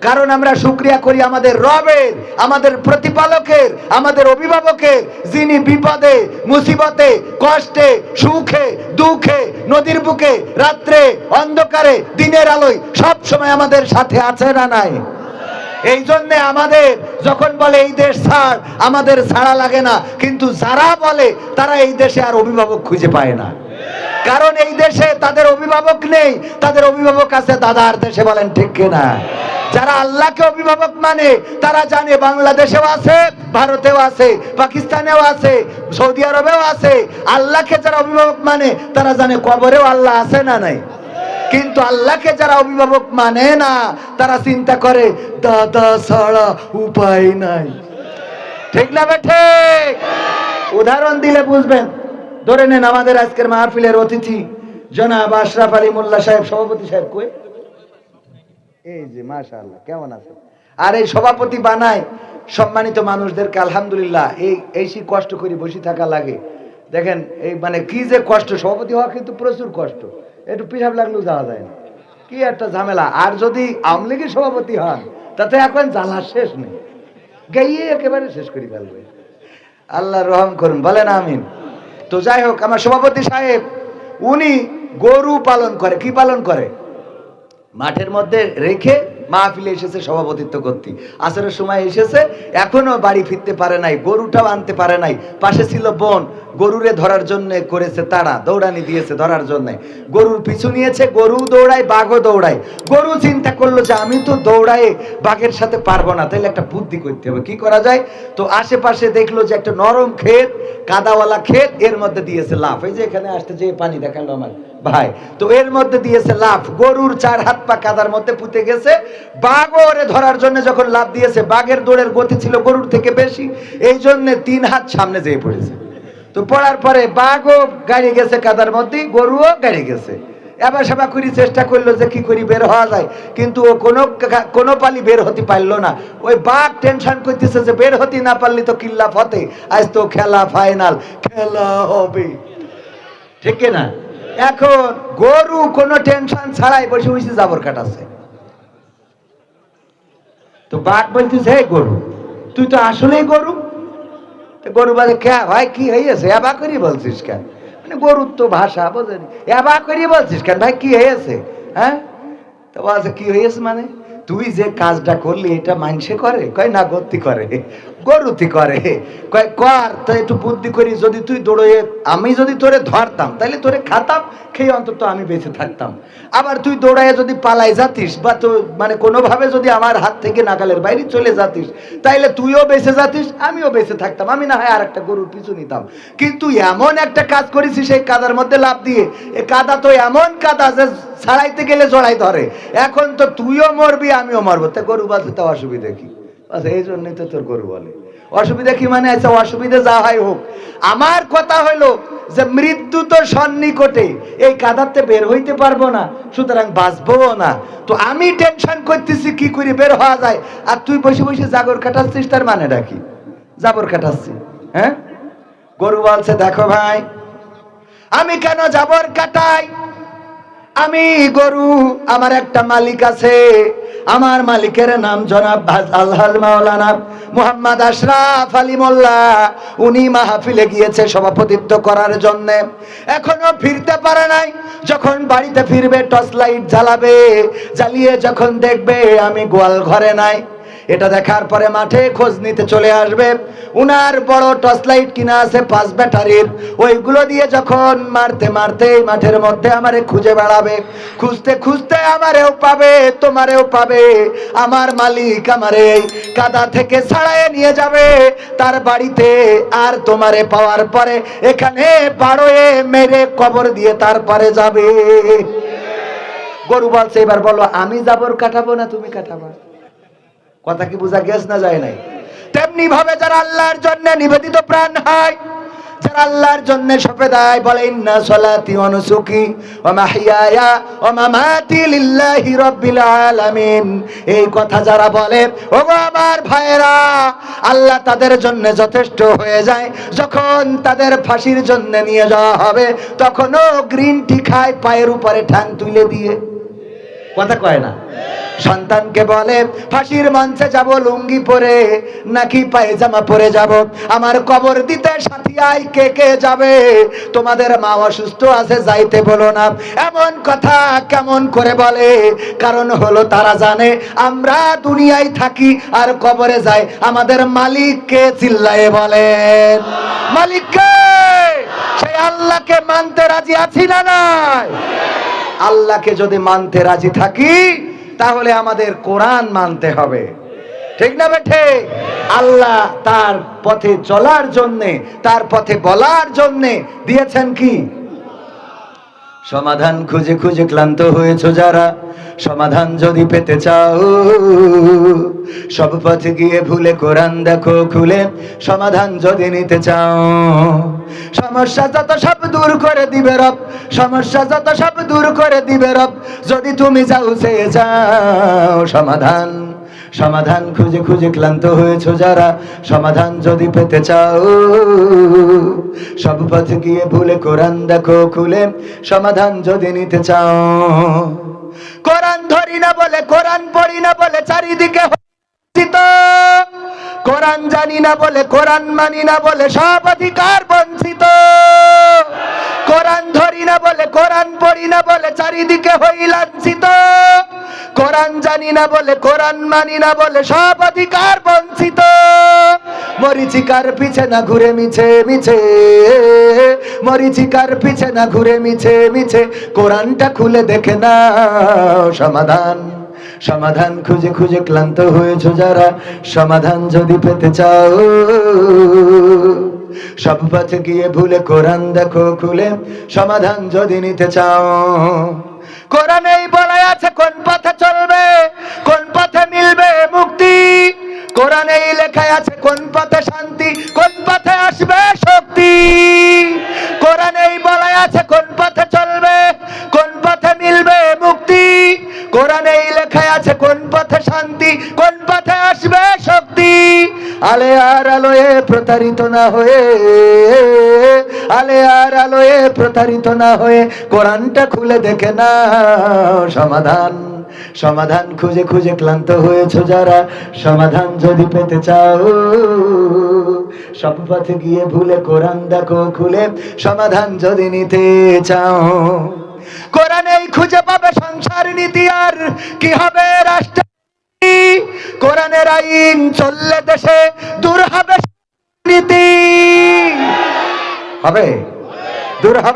কারণ আমরা শুকরিয়া করি আমাদের রবের, আমাদের প্রতিপালকের, আমাদের অভিভাবকের, যিনি বিপদে মুসিবতে কষ্টে সুখে দুঃখে নদীর বুকে রাত্রে অন্ধকারে দিনের আলোয় সব সময় আমাদের সাথে আছে না নাই? এই জন্য আমাদের যখন বলে এই দেশ ছাড়, আমাদের ছাড়া লাগে না, কিন্তু যারা বলে তারা এই দেশে আর অভিভাবক খুঁজে পায় না। কারণ এই দেশে তাদের অভিভাবক নেই, তাদের অভিভাবক আছে দাদার দেশে। বলেন ঠিক কিনা? যারা আল্লাহকে অভিভাবক মানে তারা জানে বাংলাদেশেও আছে, ভারতেও আছে, পাকিস্তানেও আছে, সৌদি আরবেও আছে। আল্লাহকে যারা অভিভাবক মানে তারা জানে কবরেও আল্লাহ আছে না নাই। কিন্তু আল্লাহকে যারা অভিভাবক মানে না তারা চিন্তা করে দাদা ছাড়া উপায় নাই। ঠিক না বেঠে? উদাহরণ দিলে বুঝবেন। ধরে নেন আমাদের আজকের মাহফিলের অতিথি জনাব আশরাফ আলী মোল্লা সাহেব, সভাপতি সাহেব কই? এই যে মাশাআল্লাহ, কেমন আছেন? আর এই সভাপতি বানায় সম্মানিত মানুষদেরকে। আলহামদুলিল্লাহ, এই কষ্ট করে বসে থাকা লাগে। দেখেন এই মানে কি যে কষ্ট, সভাপতি হওয়া কিন্তু প্রচুর কষ্ট। একটু পিছাব লাগলেও যাওয়া যায় না, কি একটা ঝামেলা। আর যদি আওয়ামী লীগের সভাপতি হন তাতে এখন জ্বালা শেষ নেই, গাইয়ে একেবারে শেষ করে ফেলবে। আল্লাহ রহম করুন, বলেন আমিন। তো যাই হোক, আমার সভাপতি সাহেব উনি গরু পালন করে। কি পালন করে? মাঠের মধ্যে রেখে মাহফিলে এসেছে সভাপতিত্ব করতে। আসরের সময় এসেছে, এখনো বাড়ি ফিরতে পারে নাই, গরুটাও আনতে পারে নাই। পাশে ছিল বোন, গরুরে ধরার জন্য করেছে তাড়া, দৌড়ানি দিয়েছে ধরার জন্য। গরুর পিছু নিয়েছে, গরু দৌড়ায়, বাঘও দৌড়ায়। গরু চিন্তা করলো যে আমি তো দৌড়ায় বাঘের সাথে পারবো না, তাহলে একটা বুদ্ধি করতে হবে, কি করা যায়। তো আশেপাশে দেখলো যে একটা নরম ক্ষেত, কাদাওয়ালা ক্ষেত, এর মধ্যে দিয়েছে লাফ। এই যে এখানে আসতে যে পানি দেখালো আমার ভাই, তো এর মধ্যে দিয়েছে লাফ। গরুর 4 হাত পা কাদার মধ্যে পুঁতে গেছে। বাঘ ওরে ধরার জন্য যখন লাফ দিয়েছে, বাঘের দৌড়ের গতি ছিল গরুর থেকে বেশি, এই জন্য 3 হাত সামনে যেয়ে পড়েছে। তো পড়ার পরে বাঘও গাড়ি গেছে কাদার মধ্যে, গরুও গাড়ি গেছে। এবার সেবা করি চেষ্টা করলো যে কি করি বের হওয়া যায়, কিন্তু ও কোনো পালি বের হতে পারলো না। ওই বাঘ টেনশন করতেছে যে বের হতে না পারলে তো কিল্লা ফতে, আজ তো খেলা ফাইনাল, খেলা হবে, ঠিক না? এখন গরু কোনো টেনশন ছাড়াই বসে বসে জাবর কাটাচ্ছে। তো বাঘ বলতেছে, হে গরু, তুই তো আসলেই গরু। গরু বলে, কে ভাই কি হয়েছে, এবা করি বলছিস কেন? মানে গরুর তো ভাষা বোঝেনি, এবা করি বলছিস কেন ভাই, কি হয়েছে? হ্যাঁ, তো বলছে কি হয়েছে মানে, তুই যে কাজটা করলি এটা মানুষে করে? কয় না, গতি করে, গরুতি করে। কয় কর, তো একটু বুদ্ধি করি, যদি তুই দৌড়ে, আমি যদি তোরে ধরতাম তাহলে তোরে খাতাম, খেয়ে অন্তত আমি বেঁচে থাকতাম। আবার তুই দৌড়ায় যদি পালাই যাতিস বা তো মানে কোনোভাবে যদি আমার হাত থেকে নাগালের বাইরে চলে যাতিস, তাইলে তুইও বেঁচে যাতিস, আমিও বেঁচে থাকতাম, আমি না হয় আর একটা গরুর পিছু নিতাম। কিন্তু এমন একটা কাজ করেছিস সেই কাদার মধ্যে লাফ দিয়ে, এ কাদা তো এমন কাদা যে ছাড়াইতে গেলে জড়াই ধরে, এখন তো তুইও মরবি আমিও মরবো, তা গরু বাঁচতে তো অসুবিধা কি? এই জন্যই তো তোর গরু বলে। অসুবিধা কি মানে? আচ্ছা, অসুবিধা যা হয় হোক, আমার কথা হলো যে মৃত্যু তো সন্নিকটে, এই কাদাতে বের হইতে পারবো না, সুতরাং বাঁচবো না। তো আমি টেনশন করতেছি কি করে বের হওয়া যায়, আর তুই বসে বসে জাগর কাটাচ্ছিস, তার মানেটা কি? জাবর কাটাচ্ছি, হ্যাঁ? গরু বলছে, দেখো ভাই, আমি কেন জাবর কাটাই? আমি গরু, আমার একটা মালিক আছে, আমার মালিকের নাম জনাব আলহাজ মাওলানা মুহাম্মদ আশরাফ আলী মোল্লা। উনি মাহফিলে গিয়েছে সভাপতিত্ব করার জন্য, এখনো ফিরতে পারে নাই। যখন বাড়িতে ফিরবে টর্চ লাইট জ্বালাবে, জ্বালিয়ে যখন দেখবে আমি গোয়াল ঘরে নাই, এটা দেখার পরে মাঠে খোঁজ নিতে চলে আসবে। উনার বড় টর্চ লাইট কিনা আছে 5 ব্যাটারির, ওইগুলো দিয়ে যখন মারতে মারতে মাঠের মধ্যে আমারে খুঁজে বেড়াবে। খুঁজতে খুঁজতে আমারেও পাবে, তোমারেও পাবে। আমার মালিক আমারে এই কাদা থেকে ছাড়াইয়ে নিয়ে যাবে তার বাড়িতে, আর তোমারে পাওয়ার পরে এখানে বাড়োয়ে মেরে কবর দিয়ে তারপরে যাবে। গরু বলছে, এবার বলো, আমি জাবর কাটাবো না তুমি কাটাবা? কথা কি বোঝা গেছে না যায় নাই? তেমনি ভাবে যারা আল্লাহর জন্য নিবেদিত প্রাণ হয়, যারা আল্লাহর জন্য সঁপে দেয়, বলে ইন্না সলাতি ওয়া নুসুকি ওয়া মাহইয়ায়া ওয়া মামাতি লিল্লাহি রাব্বিল আলামিন, এই কথা যারা বলে, ওগো আমার ভাইয়েরা, আল্লাহ তাদের জন্য যথেষ্ট হয়ে যায়। যখন তাদের ফাঁসির জন্য নিয়ে যাওয়া হবে, তখনও গ্রিন টি খায় পায়ের উপরে ঠ্যাং তুলে দিয়ে। কথা কয় না? সন্তানকে বলে ফাঁসির মঞ্চে যাব লুঙ্গি পরে নাকি পায়জামা পরে যাব, আমার কবর দিতে সাথী আই কে কে যাবে, তোমাদের মা অসুস্থ আছে যাইতে বলো না। এমন কথা কেমন করে বলে? কারণ হলো তারা জানে আমরা দুনিয়ায় থাকি আর কবরে যাই আমাদের মালিককে। চিল্লায়ে বলেন মালিককে। সেই আল্লাহকে মানতে রাজি আছি না নাই? আল্লাহকে যদি মানতে রাজি থাকি তাহলে আমাদের কোরআন মানতে হবে, ঠিক না বেঠে? আল্লাহ তার পথে চলার জন্যে, তার পথে বলার জন্যে দিয়েছেন কি? সমাধান খুঁজে খুঁজে ক্লান্ত হয়েছো যারা, সমাধান যদি পেতে চাও সব পথে গিয়ে ভুলে কোরআন দেখো খুলে, সমাধান যদি নিতে চাও সমস্যা যত সব দূর করে দিবে রব, সমস্যা যত সব দূর করে দিবে রব, যদি তুমি যাও সে যাও সমাধান। সমাধান খুঁজে খুঁজে ক্লান্ত হয়েছো যারা, সমাধান যদি পেতে চাও সব পথে গিয়ে ভুলে কোরআন দেখো খুলে, সমাধান যদি নিতে চাও। কোরআন ধরি না বলে, কোরআন পড়ি না বলে চারিদিকে বঞ্চিত, কোরআন জানি না বলে, কোরআন মানি না বলে সব অধিকার বঞ্চিত, কোরআন ধরি না বলে, কোরআন পড়ি না বলে চারিদিকে হই লাঞ্ছিত, কোরআন জানি না বলে, কোরআন মানি না বলে সব অধিকার বঞ্চিত। মরিচিকার পিছে না ঘুরে মিছে মিছে, মরিচিকার পিছে না ঘুরে মিছে মিছে, কোরআনটা খুলে দেখে না সমাধান। সমাধান খুঁজে খুঁজে ক্লান্ত হয়েছো যারা, সমাধান যদি পেতে চাও সব পথে গিয়ে ভুলে কোরআন দেখো খুলে, সমাধান যদি নিতে চাও। কোরআনেই বলা আছে কোন পথে চলবে, কোন পথে মিলবে মুক্তি, কোরআনেই লেখা আছে কোন পথে শান্তি, কোন পথে আসবে শক্তি, কোরআনেই বলা আছে কোন পথে চলবে, কোন পথে মিলবে মুক্তি, কোরআনেই লেখা আছে কোন পথে শান্তি, কোন পথে আসবে শক্তি। আলে আর আলোয় প্রতারিত না হয়ে, আলে আর আলোয় প্রতারিত না হয়ে কোরআনটা খুলে দেখে না সমাধান। সমাধান খুঁজে খুঁজে ক্লান্ত হয়েছো যারা, সমাধান যদি পেতে চাও সব পথে গিয়ে ভুলে কোরআন দেখো খুলে, সমাধান যদি নিতে চাও। কোরআনেই খুঁজে পাবে সংসার নীতি আর কি হবে রাষ্ট্র, কোরআনের আইন চললে দেশে দূর হবে নীতি, হবে দূর হবে।